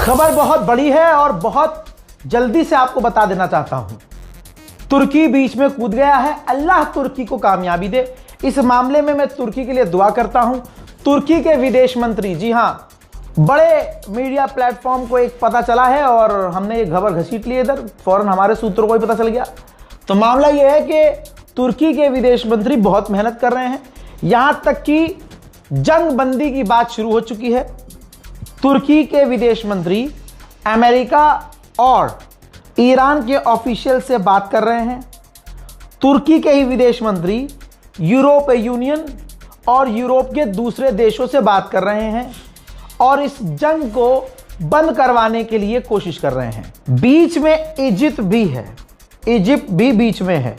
खबर बहुत बड़ी है और बहुत जल्दी से आपको बता देना चाहता हूं। तुर्की बीच में कूद गया है। अल्लाह तुर्की को कामयाबी दे। इस मामले में मैं तुर्की के लिए दुआ करता हूं। तुर्की के विदेश मंत्री, जी हां, बड़े मीडिया प्लेटफॉर्म को एक पता चला है और हमने ये खबर घसीट ली इधर, फौरन हमारे सूत्रों को ही पता चल गया। तो मामला ये है कि तुर्की के विदेश मंत्री बहुत मेहनत कर रहे हैं, यहां तक कि जंग बंदी की बात शुरू हो चुकी है। तुर्की के विदेश मंत्री अमेरिका और ईरान के ऑफिशियल से बात कर रहे हैं। तुर्की के ही विदेश मंत्री यूरोप यूनियन और यूरोप के दूसरे देशों से बात कर रहे हैं और इस जंग को बंद करवाने के लिए कोशिश कर रहे हैं। बीच में इजिप्ट भी है, इजिप्ट भी बीच में है,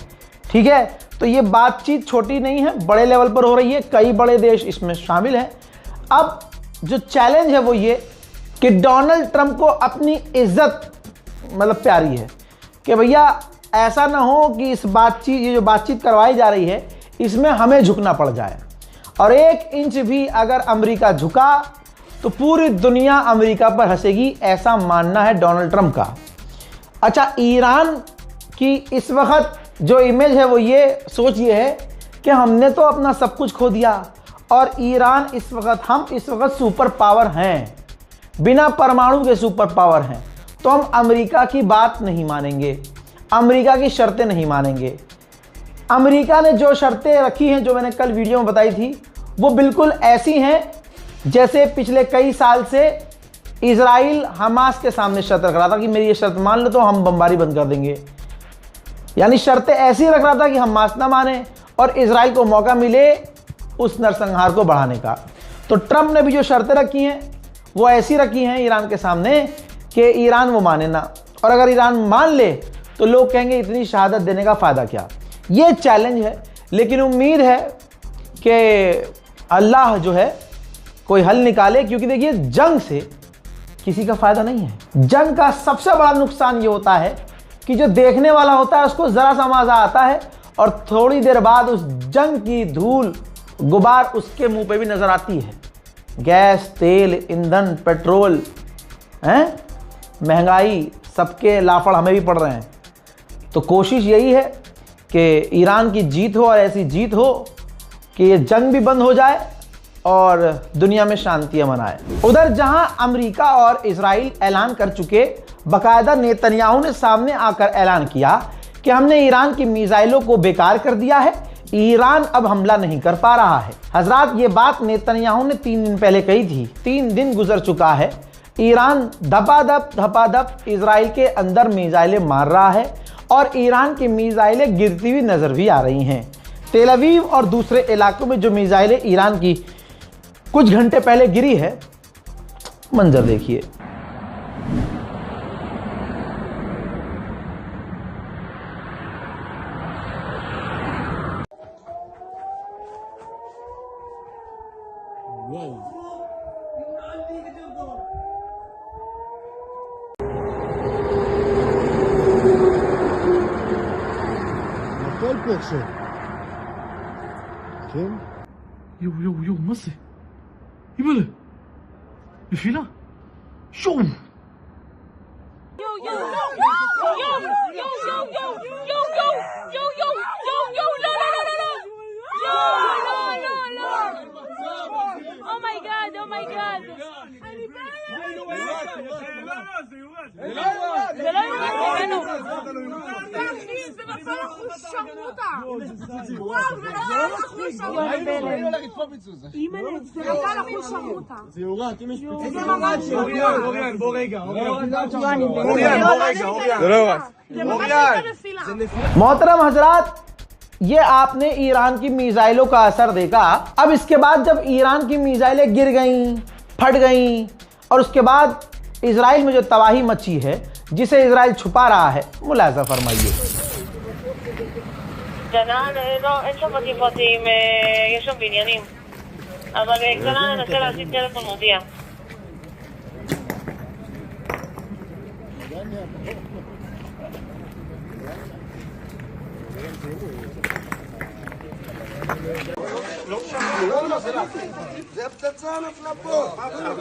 ठीक है। तो ये बातचीत छोटी नहीं है, बड़े लेवल पर हो रही है, कई बड़े देश इसमें शामिल हैं। अब जो चैलेंज है वो ये कि डोनाल्ड ट्रंप को अपनी इज्जत मतलब प्यारी है कि भैया ऐसा ना हो कि इस बातचीत, ये जो बातचीत करवाई जा रही है, इसमें हमें झुकना पड़ जाए। और 1 इंच भी अगर अमेरिका झुका तो पूरी दुनिया अमेरिका पर हंसेगी, ऐसा मानना है डोनाल्ड ट्रंप का। अच्छा, ईरान की इस वक्त जो इमेज है वो ये सोच ये है कि हमने तो अपना सब कुछ खो दिया और ईरान हम इस वक्त सुपर पावर हैं, बिना परमाणु के सुपर पावर हैं, तो हम अमेरिका की बात नहीं मानेंगे, अमेरिका की शर्तें नहीं मानेंगे। अमेरिका ने जो शर्तें रखी हैं, जो मैंने कल वीडियो में बताई थी, वो बिल्कुल ऐसी हैं जैसे पिछले कई साल से इजराइल हमास के सामने शर्त रख रहा था कि मेरी ये शर्त मान लो तो हम बमबारी बंद कर देंगे। यानी शर्तें ऐसी रख रहा था कि हमास ना माने और इजराइल को मौका मिले उस नरसंहार को बढ़ाने का। तो ट्रंप ने भी जो शर्तें रखी हैं वो ऐसी रखी हैं ईरान के सामने कि ईरान वो माने ना, और अगर ईरान मान ले तो लोग कहेंगे इतनी शहादत देने का फ़ायदा क्या। ये चैलेंज है, लेकिन उम्मीद है कि अल्लाह जो है कोई हल निकाले, क्योंकि देखिए जंग से किसी का फ़ायदा नहीं है। जंग का सबसे बड़ा नुकसान ये होता है कि जो देखने वाला होता है उसको ज़रा सा मज़ा आता है और थोड़ी देर बाद उस जंग की धूल गुबार उसके मुंह पे भी नज़र आती है। गैस, तेल, ईंधन, पेट्रोल, महंगाई, सबके लाफड़ हमें भी पड़ रहे हैं। तो कोशिश यही है कि ईरान की जीत हो और ऐसी जीत हो कि ये जंग भी बंद हो जाए और दुनिया में शांति अमन आए। उधर जहां अमेरिका और इजराइल ऐलान कर चुके, बाकायदा नेतन्याहू ने सामने आकर ऐलान किया कि हमने ईरान की मिसाइलों को बेकार कर दिया है, ईरान अब हमला नहीं कर पा रहा है। हजरात, ये बात नेतन्याहू ने 3 दिन पहले कही थी। 3 दिन गुजर चुका है, ईरान धपाधप इजराइल के अंदर मिसाइलें मार रहा है और ईरान की मिसाइलें गिरती हुई नजर भी आ रही हैं। तेल अवीव और दूसरे इलाकों में जो मिसाइलें ईरान की कुछ घंटे पहले गिरी है, मंजर देखिए। הכל פה עכשיו. כן? יואו, מה זה? אימא'לה, נפילה? שום! Oh my god. זה לא יורד ממנו. זה נפל אחוז שרמוטה. וואו, זה נפל אחוז שרמוטה. אימא'לה, זה נפל אחוז שרמוטה. זה יורד, אם יש פיצוץ. זה ממש יורד. אוריאן, בוא רגע. זה לא יורד. זה ממש נפילה. मोहतरम हजरात, ये आपने ईरान की मिसाइलों का असर देखा। अब इसके बाद जब ईरान की मिसाइलें गिर गईं, फट गईं और उसके बाद इजराइल में जो तबाही मची है, जिसे इजराइल छुपा रहा है, मुलाजा फरमाइए। אין שם בתים פרטיים, יש שם בניינים. אבל קטנה ננסה להשיג טלפון מודיע. זה הפצצה נפלה פה.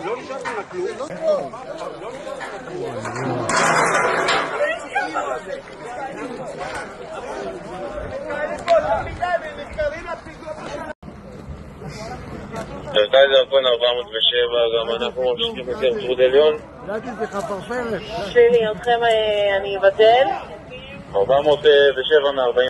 לא נשאר לה כלום. מרכז ירקון 407, גם אנחנו ממשיכים יותר צרוד עליון. שלי, אתכם אני אבטל. 407 מ-40.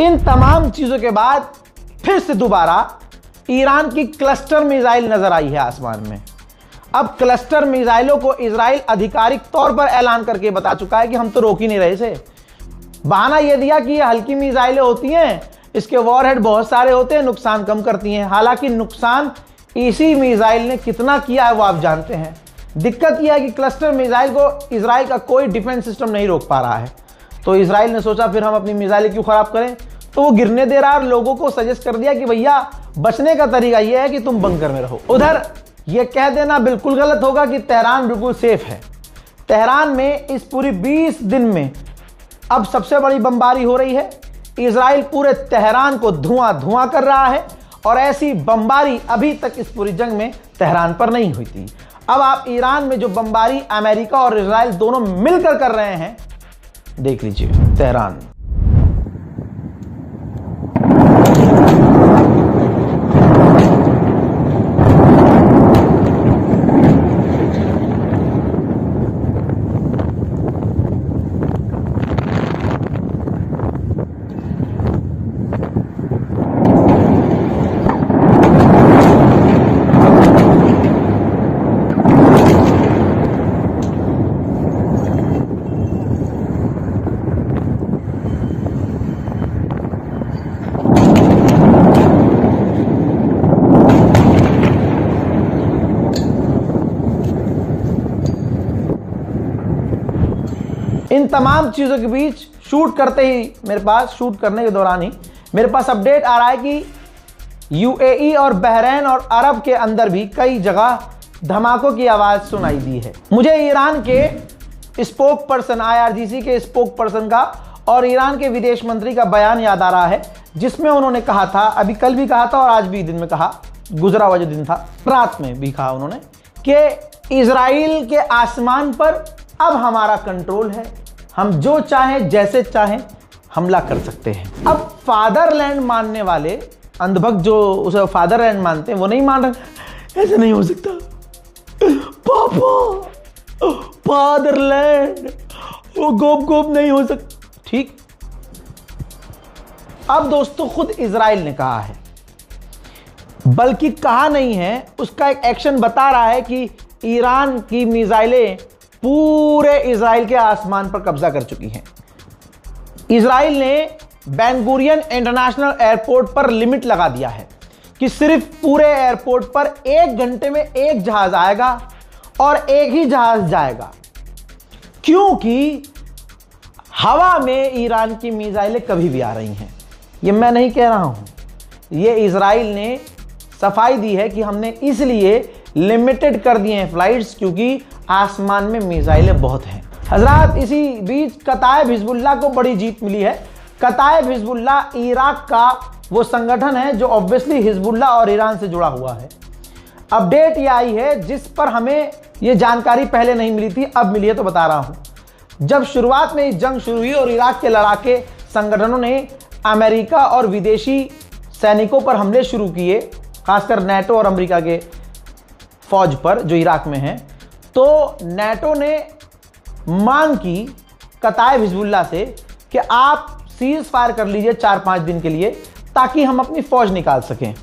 इन तमाम चीजों के बाद फिर से दोबारा ईरान की क्लस्टर मिसाइल नजर आई है आसमान में। अब क्लस्टर मिसाइलों को इजराइल आधिकारिक तौर पर ऐलान करके बता चुका है कि हम तो रोक ही नहीं रहे थे। बहाना यह दिया कि ये हल्की मिसाइलें होती हैं, इसके वॉरहेड बहुत सारे होते हैं, नुकसान कम करती हैं। हालांकि नुकसान इसी मिसाइल ने कितना किया है वो आप जानते हैं। दिक्कत यह है कि क्लस्टर मिसाइल को इजराइल का कोई डिफेंस सिस्टम नहीं रोक पा रहा है, तो इजराइल ने सोचा फिर हम अपनी मिसाइलें क्यों खराब करें, तो वो गिरने दे रहा है और लोगों को सजेस्ट कर दिया कि भैया बचने का तरीका यह है कि तुम बंकर में रहो। उधर यह कह देना बिल्कुल गलत होगा कि तेहरान बिल्कुल सेफ है। तेहरान में इस पूरी 20 दिन में अब सबसे बड़ी बमबारी हो रही है। इजराइल पूरे तेहरान को धुआं धुआं कर रहा है और ऐसी बमबारी अभी तक इस पूरी जंग में तेहरान पर नहीं हुई थी। अब आप ईरान में जो बमबारी अमेरिका और इजराइल दोनों मिलकर कर रहे हैं, देख लीजिए। तेहरान इन तमाम चीजों के बीच शूट करने के दौरान ही मेरे पास अपडेट आ रहा है कि यूएई और बहरीन और अरब के अंदर भी कई जगह धमाकों की आवाज सुनाई दी है। मुझे ईरान के स्पोक पर्सन, IRGC के स्पोक पर्सन का और ईरान के विदेश मंत्री का बयान याद आ रहा है, जिसमें उन्होंने कहा था, अभी कल भी कहा था और आज भी दिन में कहा, गुजरा हुआ जो दिन था, रात में भी कहा उन्होंने कि इजराइल के आसमान पर अब हमारा कंट्रोल है, हम जो चाहें जैसे चाहें हमला कर सकते हैं। अब फादरलैंड मानने वाले अंधभक्त जो उसे फादरलैंड मानते हैं वो नहीं मान रहे, ऐसे नहीं हो सकता पापा, फादरलैंड वो गोप गोप नहीं हो सकता। ठीक, अब दोस्तों खुद इजराइल ने कहा है, बल्कि कहा नहीं है, उसका एक एक्शन बता रहा है कि ईरान की मिसाइलें पूरे इजराइल के आसमान पर कब्जा कर चुकी हैं। इजराइल ने बेन गुरियन इंटरनेशनल एयरपोर्ट पर लिमिट लगा दिया है कि सिर्फ पूरे एयरपोर्ट पर 1 घंटे में एक जहाज आएगा और एक ही जहाज जाएगा, क्योंकि हवा में ईरान की मिसाइलें कभी भी आ रही हैं। ये मैं नहीं कह रहा हूं, ये इजराइल ने सफाई दी है कि हमने इसलिए लिमिटेड कर दिए हैं फ्लाइट्स, क्योंकि आसमान में मिसाइलें बहुत हैं। हजरात, इसी बीच कताइब हिजबुल्लाह को बड़ी जीत मिली है। कताइब हिजबुल्लाह इराक का वो संगठन है जो ऑब्वियसली हिजबुल्लाह और ईरान से जुड़ा हुआ है। अपडेट ये आई है जिस पर हमें ये जानकारी पहले नहीं मिली थी, अब मिली है तो बता रहा हूं। जब शुरुआत में इस जंग शुरू हुई और इराक के लड़ाके संगठनों ने अमेरिका और विदेशी सैनिकों पर हमले शुरू किए, खासकर नेटो और अमेरिका के फौज पर जो इराक में है, तो नेटो ने मांग की कताइब हिजबुल्लाह से कि आप सीज फायर कर लीजिए 4-5 दिन के लिए, ताकि हम अपनी फौज निकाल सकें।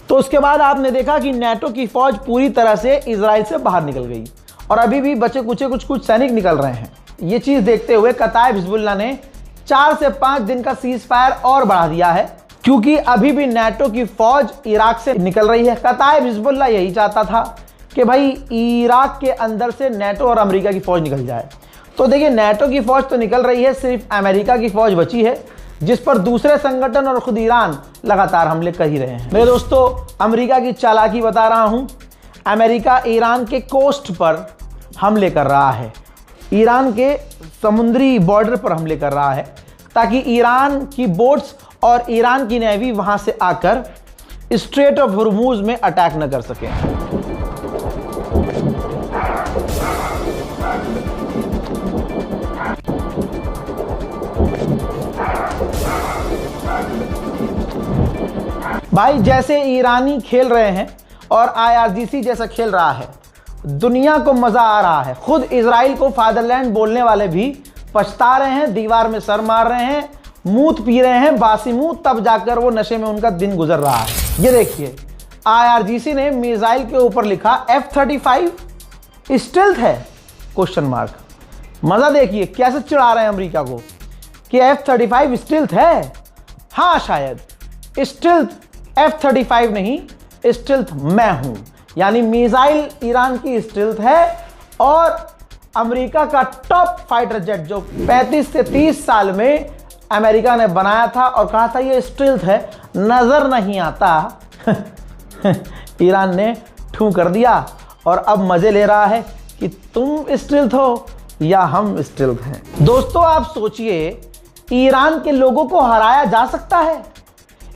तो उसके बाद आपने देखा कि नेटो की फौज पूरी तरह से इजराइल से बाहर निकल गई और अभी भी बचे कुछ कुछ सैनिक निकल रहे हैं। ये चीज देखते हुए कताइब हिजबुल्लाह ने 4 से 5 दिन का सीज फायर और बढ़ा दिया है, क्योंकि अभी भी नेटो की फौज इराक से निकल रही है। कताइब हिजबुल्लाह यही चाहता था कि भाई इराक के अंदर से नेटो और अमेरिका की फौज निकल जाए। तो देखिए, नेटो की फौज तो निकल रही है, सिर्फ अमेरिका की फौज बची है, जिस पर दूसरे संगठन और खुद ईरान लगातार हमले कर ही रहे हैं। मेरे दोस्तों, अमेरिका की चालाकी बता रहा हूं। अमेरिका ईरान के कोस्ट पर हमले कर रहा है, ईरान के समुद्री बॉर्डर पर हमले कर रहा है, ताकि ईरान की बोट्स और ईरान की नेवी वहां से आकर स्ट्रेट ऑफ हॉर्मुज में अटैक न कर सके। भाई, जैसे ईरानी खेल रहे हैं और IRGC जैसा खेल रहा है, दुनिया को मजा आ रहा है। खुद इजराइल को फादरलैंड बोलने वाले भी पछता रहे हैं, दीवार में सर मार रहे हैं, मूत पी रहे हैं बासी मुंह, तब जाकर वो नशे में उनका दिन गुजर रहा है। ये देखिए, IRGC ने मिसाइल के ऊपर लिखा F-35 स्टेल्थ है क्वेश्चन मार्क। मजा देखिए कैसे चिढ़ा रहे हैं अमेरिका को कि F-35 स्टेल्थ है। हाँ, शायद स्टेल्थ F-35 नहीं, स्टेल्थ मैं हूं, यानी मिसाइल ईरान की स्टेल्थ है और अमेरिका का टॉप फाइटर जेट जो 35 से 30 साल में अमेरिका ने बनाया था और कहा था ये स्टेल्थ है, नजर नहीं आता। ईरान ने ठू कर दिया और अब मजे ले रहा है कि तुम स्टेल्थ हो या हम स्टेल्थ हैं। दोस्तों, आप सोचिए, ईरान के लोगों को हराया जा सकता है,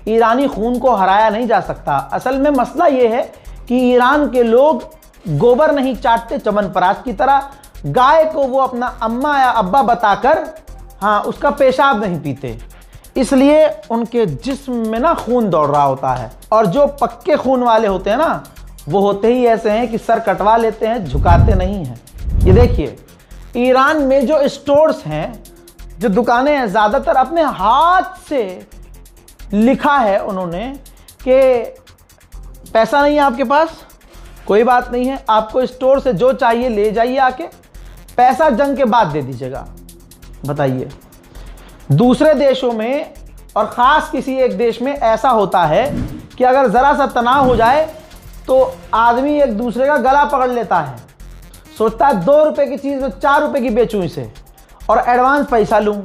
ईरानी खून को हराया नहीं जा सकता। असल में मसला यह है कि ईरान के लोग गोबर नहीं चाटते चमनप्राश की तरह, गाय को वो अपना अम्मा या अब्बा बताकर उसका पेशाब नहीं पीते, इसलिए उनके जिस्म में ना खून दौड़ रहा होता है। और जो पक्के खून वाले होते हैं ना, वो होते ही ऐसे हैं कि सर कटवा लेते हैं, झुकाते नहीं हैं। ये देखिए, ईरान में जो स्टोर्स हैं, जो दुकानें हैं, ज़्यादातर अपने हाथ से लिखा है उन्होंने कि पैसा नहीं है आपके पास, कोई बात नहीं है, आपको स्टोर से जो चाहिए ले जाइए, आके पैसा जंग के बाद दे दीजिएगा। बताइए, दूसरे देशों में और ख़ास किसी एक देश में ऐसा होता है कि अगर ज़रा सा तनाव हो जाए तो आदमी एक दूसरे का गला पकड़ लेता है, सोचता है 2 रुपए की चीज़ में 4 रुपए की बेचूं इसे और एडवांस पैसा लूं।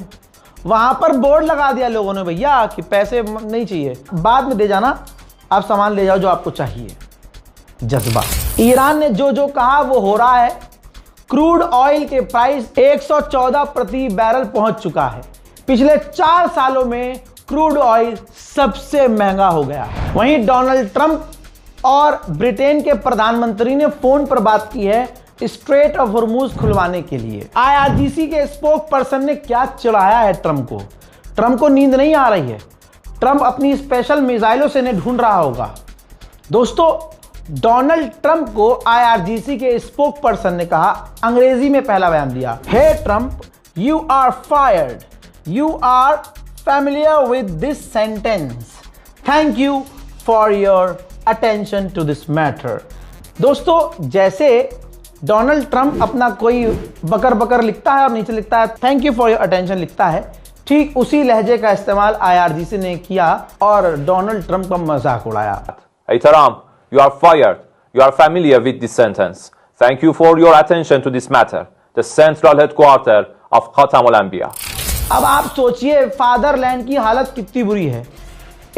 वहाँ पर बोर्ड लगा दिया लोगों ने, भैया कि पैसे नहीं चाहिए, बाद में दे जाना, आप सामान ले जाओ जो आपको चाहिए। जज्बा। ईरान ने जो जो कहा वो हो रहा है। क्रूड ऑयल के प्राइस 114 प्रति बैरल पहुंच चुका है। पिछले 4 सालों में क्रूड ऑयल सबसे महंगा हो गया। वहीं डोनाल्ड ट्रंप और ब्रिटेन के प्रधानमंत्री ने फोन पर बात की है स्ट्रेट ऑफ हॉर्मुज खुलवाने के लिए। IRGC के स्पोक पर्सन ने क्या चिढ़ाया है ट्रंप को नींद नहीं आ रही है। ट्रंप अपनी स्पेशल मिसाइलों से इन्हें ढूंढ रहा होगा। दोस्तों, डोनाल्ड ट्रंप को IRGC के स्पोक पर्सन ने कहा, अंग्रेजी में पहला बयान दिया, hey Trump, you are fired, you are familiar with this sentence, thank you for your attention to this matter. दोस्तों, जैसे डोनाल्ड ट्रंप अपना कोई बकर बकर लिखता है और नीचे लिखता है thank you for your attention लिखता है, ठीक उसी लहजे का इस्तेमाल IRGC ने किया और डोनाल्ड ट्रंप का मजाक उड़ाया। Hey Trump, you are fired. You are familiar with this sentence. Thank you for your attention to this matter. The central headquarters of Khatam al-Anbiya. अब आप सोचिए फादरलैंड की हालत कितनी बुरी है।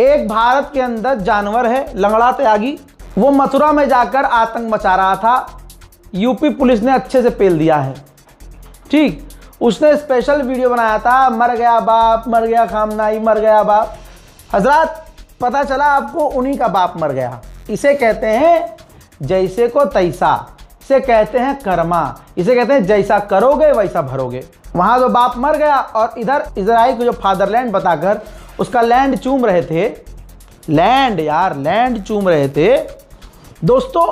एक भारत के अंदर जानवर है लंगड़ा त्यागी, वो मथुरा में जाकर आतंक मचा रहा था, यूपी पुलिस ने अच्छे से पेल दिया है। ठीक, उसने स्पेशल वीडियो बनाया था, मर गया बाप, मर गया खामनाई, मर गया बाप। हजरत, पता चला आपको उन्हीं का बाप मर गया। इसे कहते हैं जैसे को तैसा, इसे कहते हैं कर्मा, इसे कहते हैं जैसा करोगे वैसा भरोगे। वहां तो बाप मर गया और इधर इजराइल को जो फादरलैंड बताकर उसका लैंड चूम रहे थे, लैंड चूम रहे थे। दोस्तों,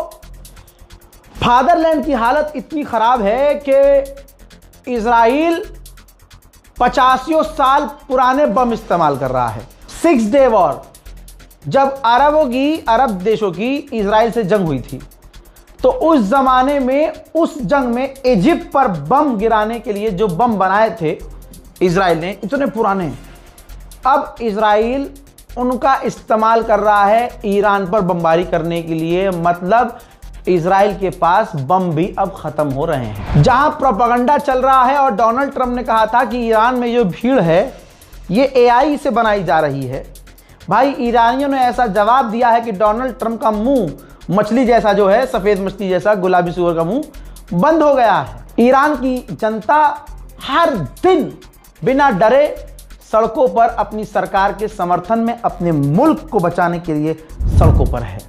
फादरलैंड की हालत इतनी खराब है कि इजराइल 85 साल पुराने बम इस्तेमाल कर रहा है। 6 डे वॉर, जब अरब देशों की इजराइल से जंग हुई थी, तो उस जमाने में, उस जंग में इजिप्ट पर बम गिराने के लिए जो बम बनाए थे इजराइल ने, इतने पुराने, अब इजराइल उनका इस्तेमाल कर रहा है ईरान पर बमबारी करने के लिए। मतलब इजराइल के पास बम भी अब खत्म हो रहे हैं। जहां प्रोपेगेंडा चल रहा है और डोनाल्ड ट्रंप ने कहा था कि ईरान में जो भीड़ है ये एआई से बनाई जा रही है, भाई ईरानियों ने ऐसा जवाब दिया है कि डोनाल्ड ट्रंप का मुंह मछली जैसा जो है, सफेद मछली जैसा गुलाबी सूअर का मुंह बंद हो गया है। ईरान की जनता हर दिन बिना डरे सड़कों पर अपनी सरकार के समर्थन में अपने मुल्क को बचाने के लिए सड़कों पर है।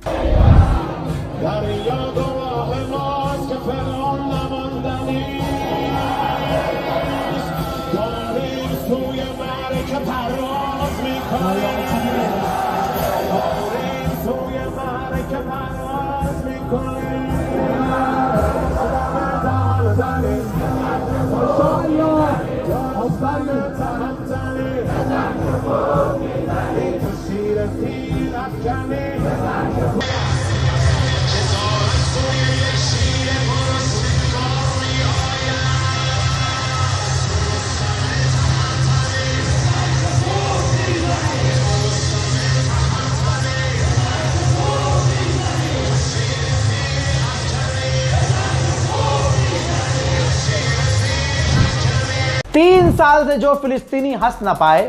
तीन साल से जो फिलिस्तीनी हंस ना पाए,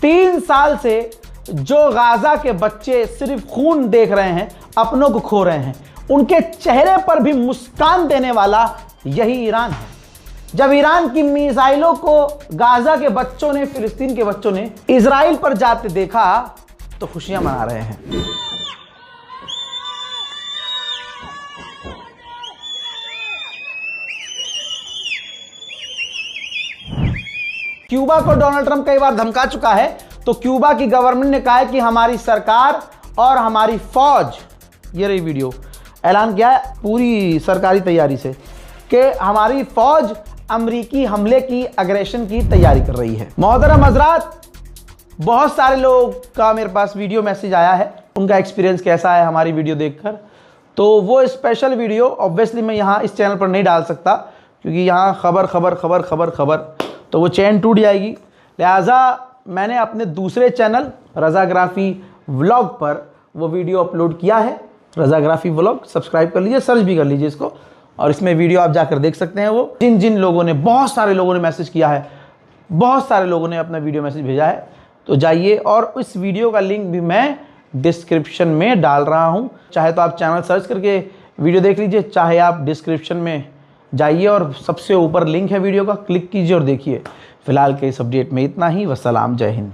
3 साल से जो गाजा के बच्चे सिर्फ खून देख रहे हैं, अपनों को खो रहे हैं, उनके चेहरे पर भी मुस्कान देने वाला यही ईरान है। जब ईरान की मिसाइलों को गाजा के बच्चों ने, फिलिस्तीन के बच्चों ने इजराइल पर जाते देखा तो खुशियां मना रहे हैं। क्यूबा को डोनाल्ड ट्रंप कई बार धमका चुका है, तो क्यूबा की गवर्नमेंट ने कहा है कि हमारी सरकार और हमारी फौज, ये रही वीडियो, ऐलान किया है पूरी सरकारी तैयारी से कि हमारी फौज अमेरिकी हमले की, अग्रेशन की तैयारी कर रही है। मोहतरम हजरात, बहुत सारे लोग का मेरे पास वीडियो मैसेज आया है, उनका एक्सपीरियंस कैसा है हमारी वीडियो देखकर। तो वो स्पेशल वीडियो ऑब्वियसली मैं यहाँ इस चैनल पर नहीं डाल सकता, क्योंकि यहाँ खबर तो वो चैन टूट जाएगी। लिहाजा मैंने अपने दूसरे चैनल रज़ाग्राफी व्लॉग पर वो वीडियो अपलोड किया है। रज़ाग्राफी व्लॉग सब्सक्राइब कर लीजिए, सर्च भी कर लीजिए इसको, और इसमें वीडियो आप जाकर देख सकते हैं। वो जिन लोगों ने, बहुत सारे लोगों ने मैसेज किया है, बहुत सारे लोगों ने अपना वीडियो मैसेज भेजा है, तो जाइए और इस वीडियो का लिंक भी मैं डिस्क्रिप्शन में डाल रहा हूँ। चाहे तो आप चैनल सर्च करके वीडियो देख लीजिए, चाहे आप डिस्क्रिप्शन में जाइए और सबसे ऊपर लिंक है वीडियो का, क्लिक कीजिए और देखिए। फिलहाल के इस अपडेट में इतना ही। वस्सलाम, जय हिंद।